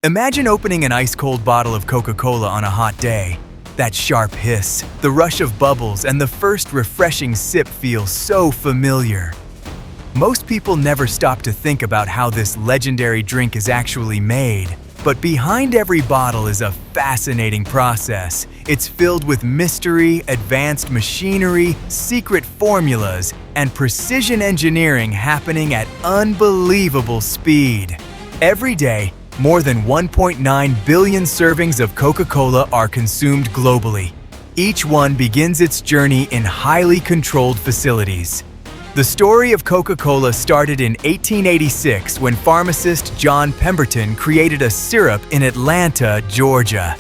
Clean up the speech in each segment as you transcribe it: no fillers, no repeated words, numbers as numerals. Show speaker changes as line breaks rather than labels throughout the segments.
Imagine opening an ice-cold bottle of Coca-Cola on a hot day. That sharp hiss, the rush of bubbles, and the first refreshing sip feel so familiar. Most people never stop to think about how this legendary drink is actually made. But behind every bottle is a fascinating process. It's filled with mystery, advanced machinery, secret formulas, and precision engineering happening at unbelievable speed. Every day, more than 1.9 billion servings of Coca-Cola are consumed globally. Each one begins its journey in highly controlled facilities. The story of Coca-Cola started in 1886 when pharmacist John Pemberton created a syrup in Atlanta, Georgia.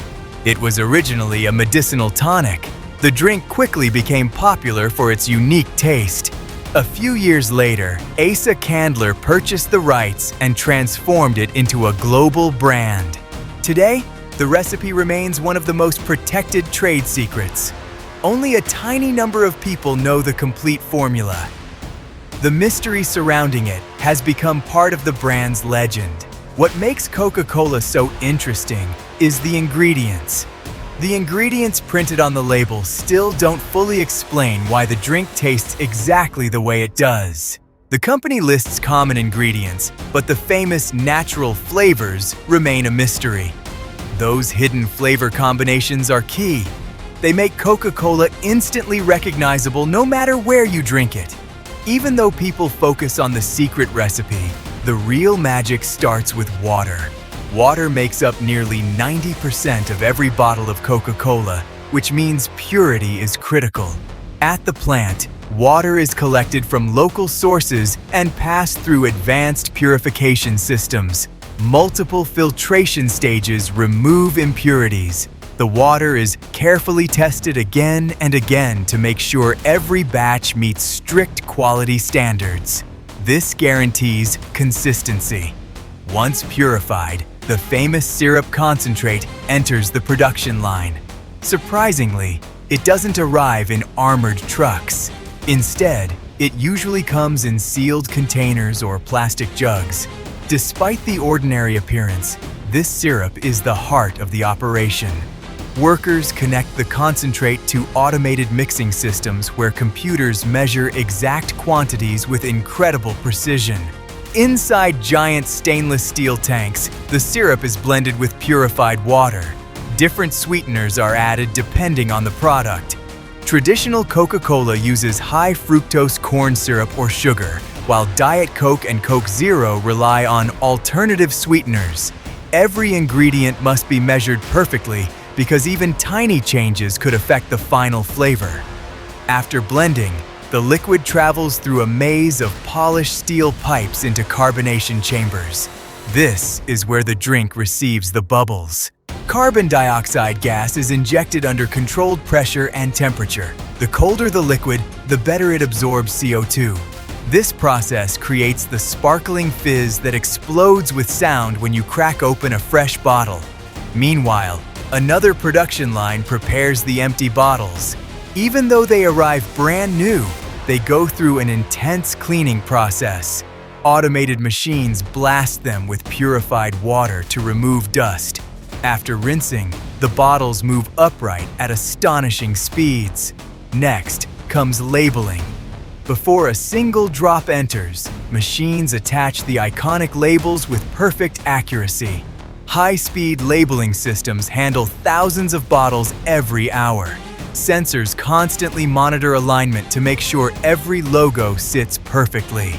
It was originally a medicinal tonic. The drink quickly became popular for its unique taste. A few years later, Asa Candler purchased the rights and transformed it into a global brand. Today, the recipe remains one of the most protected trade secrets. Only a tiny number of people know the complete formula. The mystery surrounding it has become part of the brand's legend. What makes Coca-Cola so interesting is the ingredients. The ingredients printed on the label still don't fully explain why the drink tastes exactly the way it does. The company lists common ingredients, but the famous natural flavors remain a mystery. Those hidden flavor combinations are key. They make Coca-Cola instantly recognizable no matter where you drink it. Even though people focus on the secret recipe, the real magic starts with water. Water makes up nearly 90% of every bottle of Coca-Cola, which means purity is critical. At the plant, water is collected from local sources and passed through advanced purification systems. Multiple filtration stages remove impurities. The water is carefully tested again and again to make sure every batch meets strict quality standards. This guarantees consistency. Once purified, the famous syrup concentrate enters the production line. Surprisingly, it doesn't arrive in armored trucks. Instead, it usually comes in sealed containers or plastic jugs. Despite the ordinary appearance, this syrup is the heart of the operation. Workers connect the concentrate to automated mixing systems where computers measure exact quantities with incredible precision. Inside giant stainless steel tanks, the syrup is blended with purified water. Different sweeteners are added depending on the product. Traditional Coca-Cola uses high fructose corn syrup or sugar, while Diet Coke and Coke Zero rely on alternative sweeteners. Every ingredient must be measured perfectly because even tiny changes could affect the final flavor. After blending, the liquid travels through a maze of polished steel pipes into carbonation chambers. This is where the drink receives the bubbles. Carbon dioxide gas is injected under controlled pressure and temperature. The colder the liquid, the better it absorbs CO2. This process creates the sparkling fizz that explodes with sound when you crack open a fresh bottle. Meanwhile, another production line prepares the empty bottles. Even though they arrive brand new, they go through an intense cleaning process. Automated machines blast them with purified water to remove dust. After rinsing, the bottles move upright at astonishing speeds. Next comes labeling. Before a single drop enters, machines attach the iconic labels with perfect accuracy. High-speed labeling systems handle thousands of bottles every hour. Sensors constantly monitor alignment to make sure every logo sits perfectly.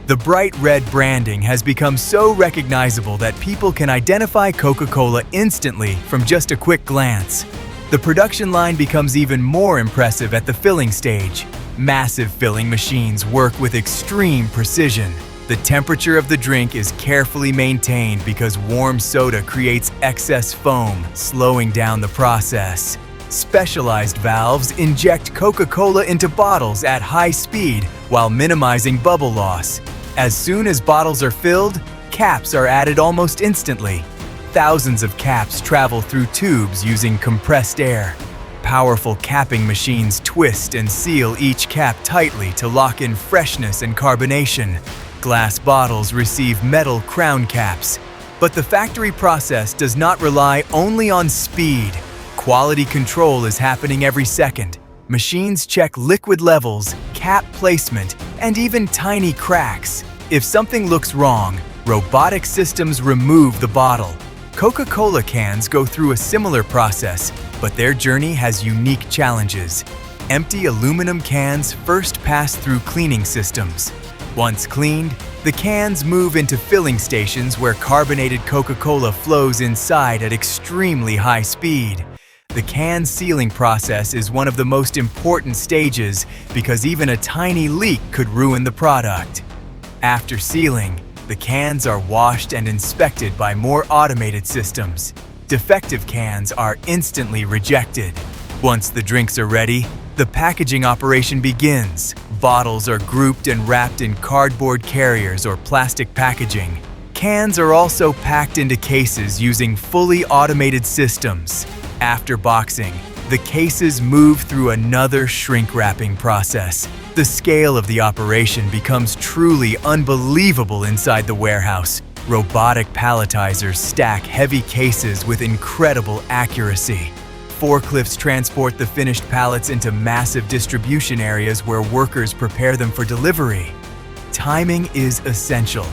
The bright red branding has become so recognizable that people can identify Coca-Cola instantly from just a quick glance. The production line becomes even more impressive at the filling stage. Massive filling machines work with extreme precision. The temperature of the drink is carefully maintained because warm soda creates excess foam, slowing down the process. Specialized valves inject Coca-Cola into bottles at high speed while minimizing bubble loss. As soon as bottles are filled, caps are added almost instantly. Thousands of caps travel through tubes using compressed air. Powerful capping machines twist and seal each cap tightly to lock in freshness and carbonation. Glass bottles receive metal crown caps. But the factory process does not rely only on speed. Quality control is happening every second. Machines check liquid levels, cap placement, and even tiny cracks. If something looks wrong, robotic systems remove the bottle. Coca-Cola cans go through a similar process, but their journey has unique challenges. Empty aluminum cans first pass through cleaning systems. Once cleaned, the cans move into filling stations where carbonated Coca-Cola flows inside at extremely high speed. The can sealing process is one of the most important stages because even a tiny leak could ruin the product. After sealing, the cans are washed and inspected by more automated systems. Defective cans are instantly rejected. Once the drinks are ready, the packaging operation begins. Bottles are grouped and wrapped in cardboard carriers or plastic packaging. Cans are also packed into cases using fully automated systems. After boxing, the cases move through another shrink-wrapping process. The scale of the operation becomes truly unbelievable inside the warehouse. Robotic palletizers stack heavy cases with incredible accuracy. Forklifts transport the finished pallets into massive distribution areas where workers prepare them for delivery. Timing is essential.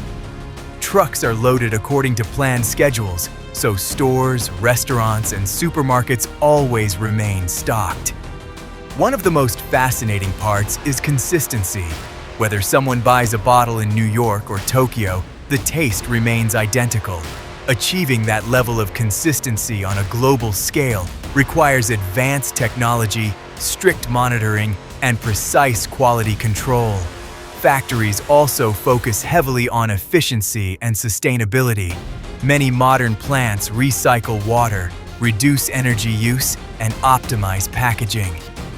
Trucks are loaded according to planned schedules, so stores, restaurants, and supermarkets always remain stocked. One of the most fascinating parts is consistency. Whether someone buys a bottle in New York or Tokyo, the taste remains identical. Achieving that level of consistency on a global scale requires advanced technology, strict monitoring, and precise quality control. Factories also focus heavily on efficiency and sustainability. Many modern plants recycle water, reduce energy use, and optimize packaging.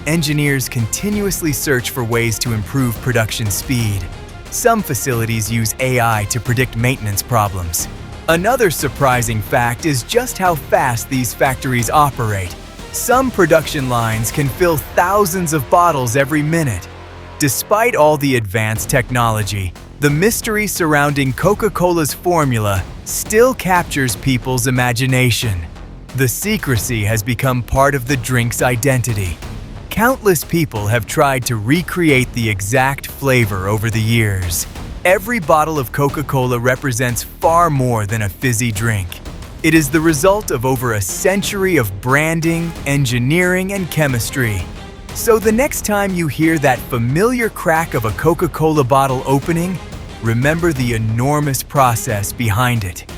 Engineers continuously search for ways to improve production speed. Some facilities use AI to predict maintenance problems. Another surprising fact is just how fast these factories operate. Some production lines can fill thousands of bottles every minute. Despite all the advanced technology, the mystery surrounding Coca-Cola's formula still captures people's imagination. The secrecy has become part of the drink's identity. Countless people have tried to recreate the exact flavor over the years. Every bottle of Coca-Cola represents far more than a fizzy drink. It is the result of over a century of branding, engineering, and chemistry. So the next time you hear that familiar crack of a Coca-Cola bottle opening, remember the enormous process behind it.